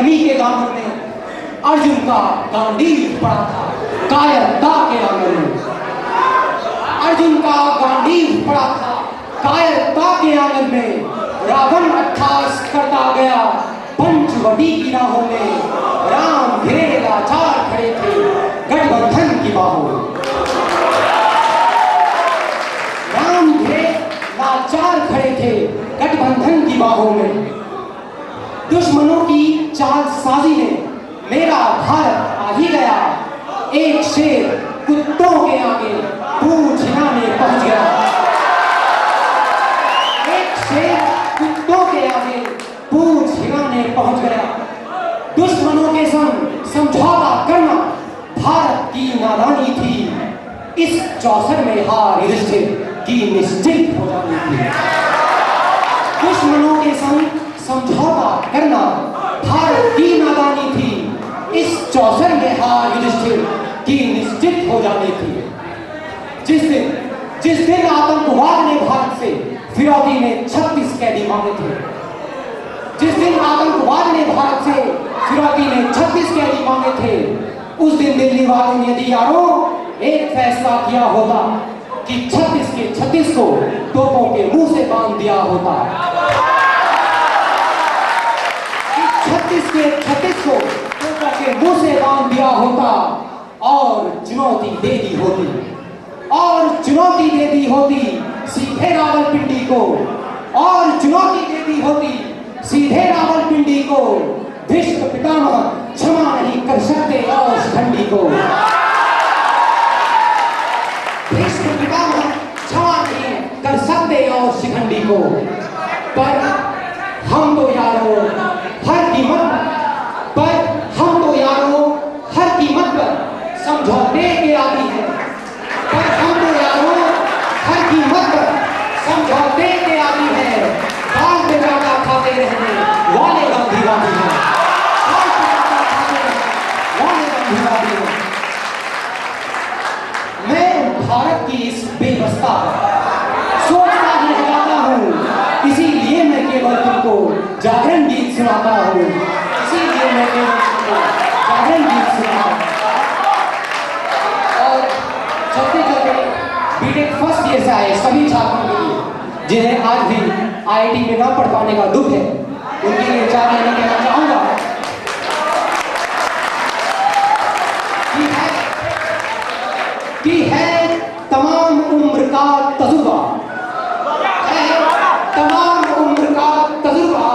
गर्मी के दामन में अर्जुन का गांडीव पड़ा था कायरता के आंगन में। अर्जुन का गांडीव पड़ा था कायरता के आंगन में। रावण अट्ठास करता गया पंचवटी की राहों में। राम घिरे लाचार खड़े थे गठबंधन की बाहों में। राम घिरे लाचार खड़े थे गठबंधन की बाहों में। दुश्मनों की चालसाजी ने मेरा भारत आ ही गया। एक शेर कुत्तों के आगे पूंछ हिलाने पहुंच गया। एक शेर कुत्तों के आगे पूंछ हिलाने पहुंच गया। दुश्मनों के संग समझौता करना भारत की नादानी थी। इस चौसर में हार युधिष्ठिर की निश्चित हो जानी थी। दुश्मनों के संग समझौता करना भारत की नादानी थी। इस चौसर में हार युधिष्ठिर की निश्चित हो जानी थी। जिस दिन आतंकवाद ने भारत से फिरौती में 36 कैदी मांगे थे। जिस दिन आतंकवाद ने भारत से फिरौती में 36 कैदी मांगे थे, उस दिन दिल्ली वालों ने यदि यारों एक फैसला किया होता कि 36 के 36 को तोपों के मुंह से बांध दिया होता। 36 के 36 को तोपों के मुंह से बांध दिया होता और चुनौती दे दी होती। और चुनौती दे दी होती सीधे रावलपिंडी को। और चुनौती दे दी होती सीधे रावलपिंडी को। भीष्म पितामह क्षमा नहीं कर सकते और शिखंडी को। भीष्म पितामह क्षमा नहीं कर सकते और शिखंडी को। पर हम तो यारों हर कीमत पर समझौते के आदी हैं। पर हम तो यारों हर कीमत पर समझौते के आदी हैं। दाल पे काटा खाते रहने वाले गांधीवादी हैं। दाल पे काटा खाते रहने वाले गांधीवादी हैं। मैं भारत की इस बेबस्ता सोचता ही रह जाता हूँ। इसीलिए मैं केवल तुमको जागरण गीत सुनाता हूँ। इसीलिए मैं केवल तुमको जागरण गीत सुनाता हूँ। और चलते चलते बीटेक फर्स्ट ईयर से आए सभी छात्रों के लिए जिन्हें आज भी आईआईटी में न पढ़ पाने का दुख है, उनके लिए 4 लाइनें कहना चाहूंगा कि है तमाम उम्र का तजुर्बा। है तमाम उम्र का तजुर्बा।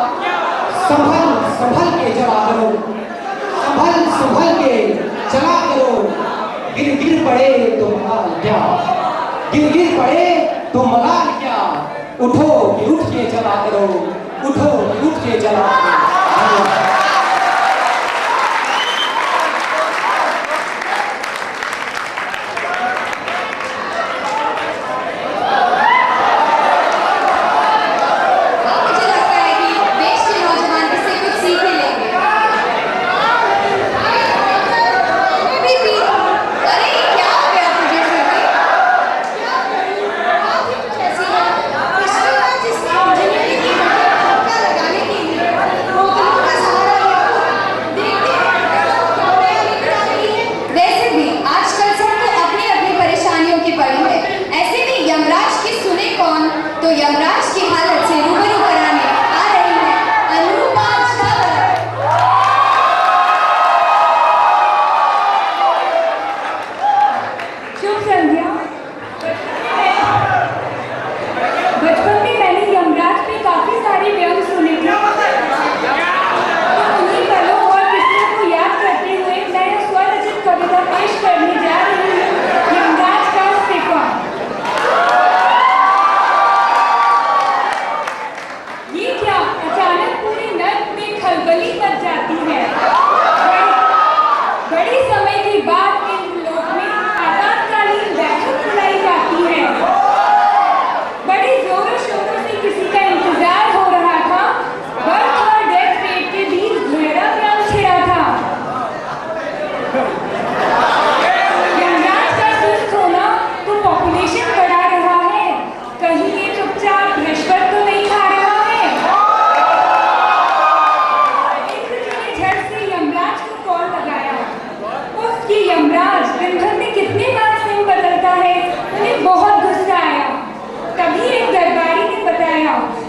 संभल के चला करो। संभल के चला करो। गिर पड़े तो मलाल क्या। गिर पड़े तो मलाल क्या। उठो कि उठ के चला करो। उठो कि उठ के चला करो।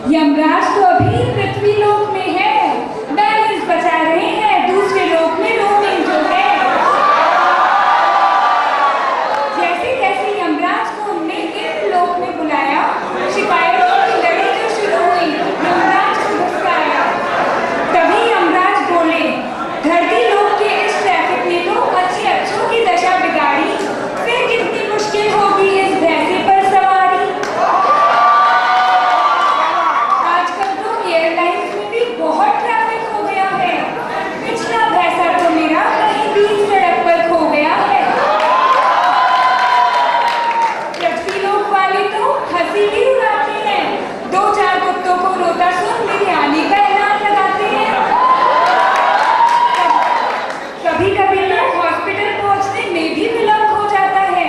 यमराज तो अभी पृथ्वी लोक में है, बैलेंस बचा रहे हैं दूसरे लोक में रोमिंग जो है। जैसे तैसे यमराज को हमने इन लोक में बुलाया, शिकायतों की लड़ाई जो शुरू हुई, यमराज को गुस्सा आया। तभी यमराज बोले, धरती लोक के इस ट्रैफिक ने तो अच्छों की दशा बिगाड़ी, फिर कितनी मुश्किल होगी इस भैंसे पर सवारी। आजकल तो एयरलाइंस में भी बहुत ट्रैफिक हो गया है, पिछला भैंसा तो मेरा कहीं बीच सड़क पर खो गया है। पृथ्वी लोक वाले तो हंसी भी उड़ाते हैं, 2-4 कुत्तों को रोता सुन बिरयानी का ऐलान लगाते हैं। कभी-कभी तो हॉस्पिटल पहुंचने में भी विलंब हो जाता है,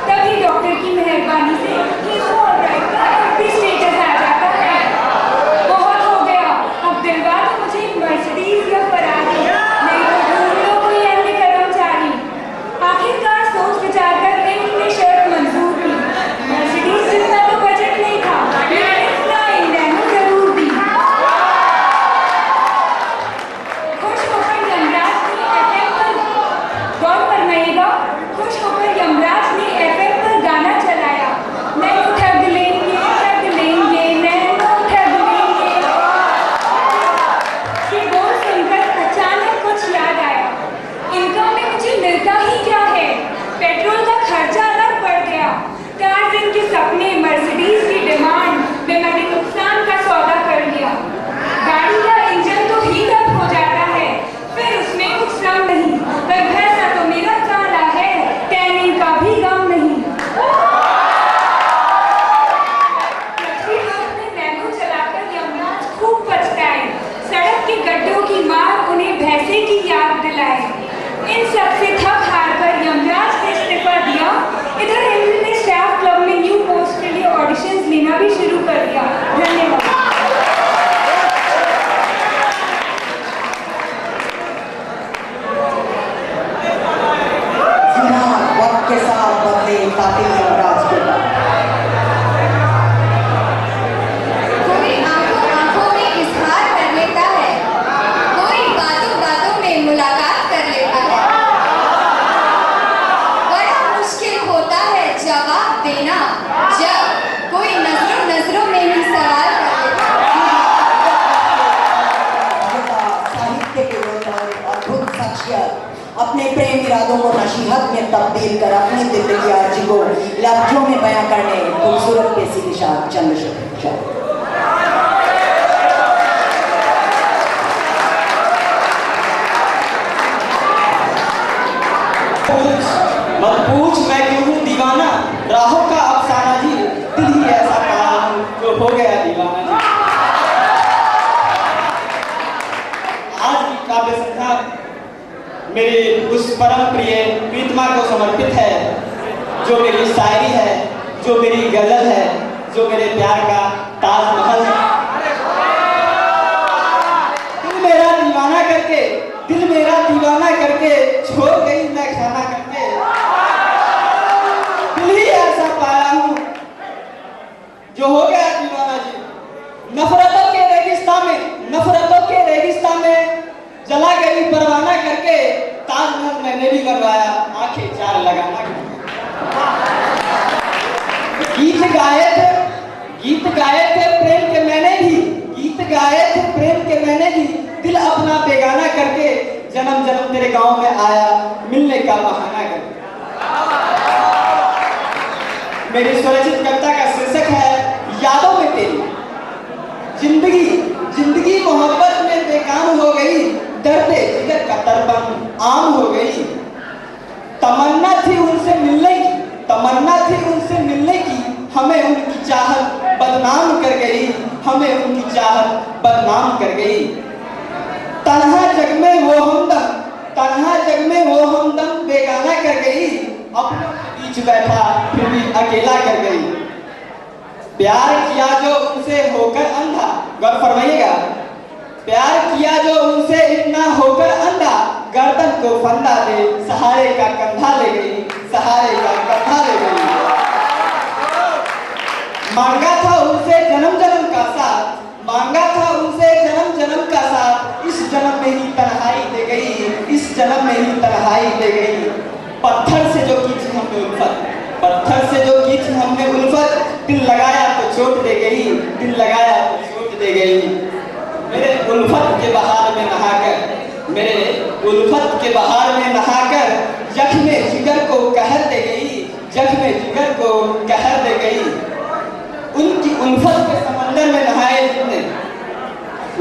तभी डॉक्टर की मेहरबानी से he's all right का FB स्टेटस आ जाता है। बहुत हो गया, अब दिलवा दो मुझे मर्सिडीज या फरारी, नहीं तो ढूंढ लो कोई अन्य कर्मचारी। आखिरकार सोच विचार कर इन्होंने शर्त मंजूर की, मर्सिडीज जितना तो बजट नहीं था, मैंने फ्लाइंग नैनो जरूर दी। खुश होकर यमराज ने FM पर गौर फरमाइएगा, खुश होकर यमराज ने FM पर गाना चलाया, नैनो ठग लेंगे, नैनो ठग लेंगे। ये बोल सुनकर अचानक कुछ याद आया, इनकम में मुझे मिलता ही क्या है, पेट्रोल का खर्चा अलग बढ़ गया, टार्ज़न के सपने, मर्सिडीज की डिमांड में मैंने नुकसान का सौदा कर लिया। गाड़ी का इंजन तो हीट अप हो जाता है, फिर उसमें कुछ श्रम नहीं, पर भैंसा तो मेरा काला है, टैनिंग का भी गम नहीं। पृथ्वी लोक में नैनो चलाकर यमराज खूब पछताए, सड़क के गड्ढों की मार उन्हें भैंसे की याद दिलाए। इन सब से थक हार कर यमराज ने इस्तीफा दिया। इधर रेलवे ने स्टाफ क्लब में न्यू पोस्ट के लिए ऑडिशंस लेना भी शुरू कर दिया। धन्यवाद। जी हाँ, वक्त के साथ बदले कातिल यमराज के बाद। कोई आंखों में इजहार कर लेता है, कोई बातों में मुलाकात कर लेता है। बड़ा मुश्किल होता है जवाब देना जब कोई नजरों में ही सवाल कर लेता है। साहित्य के रोज़ाने अद्भुत शख्सियत अपने प्रेम इरादों को नसीहत में तब्दील कर अपनी दिल की आर्जी को लफ्जों में बयां करने खूबसूरत पेशी के साथ चंद्रशेखर। मत पूछ मैं क्यों हूँ दीवाना, राहों का अफसाना जी, दिल ही ऐसा पाया हूँ जो हो गया दीवाना जी। आज की काव्य संध्या मेरी उस परम प्रिय प्रीतमा को समर्पित है, जो मेरी शायरी है, जो मेरी गजल है, जो मेरे प्यार का ताजमहल है। दिल मेरा दीवाना करके छोड़ गई मैं खाना करके, दिल ही ऐसा पाया हूँ जो हो गया दीवाना जी। नफरतों के रेगिस्तान में जला गई परवाना करके, ताजमहल मैंने भी बनवाया आंखें चार लगाना करके। गीत गाए थे प्रेम के मैंने भी, दिल अपना बेगाना करके, जन्म तेरे गांव में आया मिलने का बहाना करके। मेरी स्वरचित कविता का शीर्षक है यादों में तेरी। जिंदगी मोहब्बत में बेकाम हो गई, दर्द जिगर का तड़पन आम हो गई। तमन्ना थी उनसे मिलने की, हमें उनकी चाहत बदनाम कर गई। तन्हा जग में वो हमदम बेगाना कर गई, अपनों के बीच बैठा फिर भी अकेला कर गई। प्यार किया जो उनसे होकर अंधा, गौर फरमाइएगा, प्यार किया जो उनसे इतना होकर अंधा, गर्दन को फंदा दे सहारे का कंधा ले गई। मांगा था उनसे जन्म का साथ, समंदर में ही तन्हाई ले गई। पत्थर से जो की थी हमने उल्फत, पत्थर से जो की थी हमने उल्फत, दिल लगाया तो चोट दे गई, दिल लगाया तो चोट दे गई। मेरे उल्फत के बहार में नहाकर, मेरे उल्फत के बहार में नहाकर जख्मे जिगर को कहर दे गई, जख्मे जिगर को कहर दे गई। उनकी उल्फत के समंदर में नहाए जितने,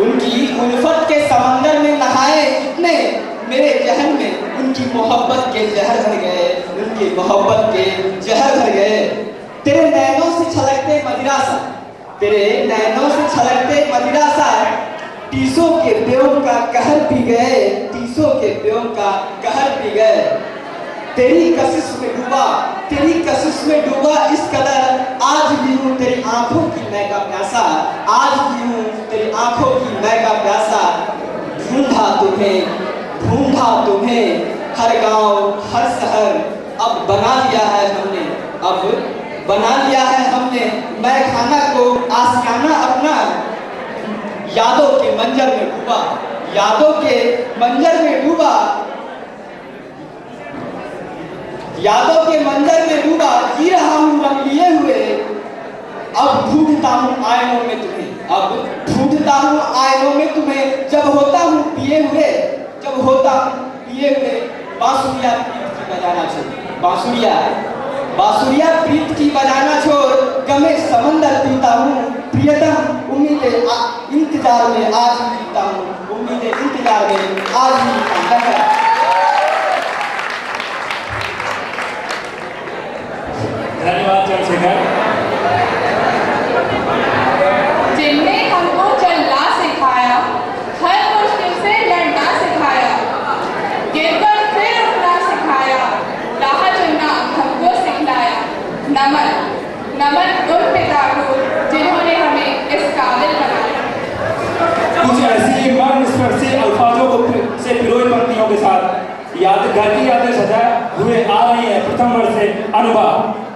उनकी उल्फत के समंदर में नहाए जितने, मेरे जहन में उनकी मोहब्बत के जहर भर गए, उनकी मोहब्बत के जहर भर गए। तेरे नैनों से छलकते मदिरा सा, तेरे नैनों से छलकते मदिरा सा, टीसों के प्योम का कहर पी गए, टीसों के प्योम का कहर पी गए। तेरी कशिश में डूबा, तेरी कशिश में डूबा इस कदर, आज भी हूँ तेरी आंखों की मैं का प्यासा, आज भी हूँ तेरी आंखों की मैं का प्यासा। ढूंढा तुम्हें, ढूंढा तुम्हें हर गांव हर शहर, अब बना लिया है हमने, अब बना लिया है हमने मैं खाना को आशियाना अपना। यादों के मंजर में डूबा, यादों के मंजर में डूबा, यादों के मंजर में डूबा, जी रहा हूँ रंग लिए हुए। अब ढूंढता हूँ आईनों में तुम्हें, अब ढूंढता हूँ आईनों में तुम्हें, जब होता हूँ पिए हुए, जब होता हूँ पिए हुए। बांसुरिया प्रीत की बजाना छोड़, बांसुरिया, बांसुरिया प्रीत की बजाना छोड़, गमे समंदर पीता हूँ प्रियतम, उम्मीदें इंतजार में आज भी जीता हूँ, उम्मीदें इंतजार में आज भी जीता हूँ। धन्यवाद चंद्रशेखर। जिनने हमको चलना सिखाया, हर मुश्किल से लड़ना सिखाया, गिरकर फिर उठना सिखाया, राह चुनना हमको सिखलाया। नमन, नमन उन पिता को जिन्होंने हमें इस काबिल बनाया। कुछ ऐसी मर्मस्पर्शी अल्फाजों को से पिरोई पंक्तियों के साथ याद घर की यादें सजाए हुए आ रही है प्रथम वर्ष से अनुभव।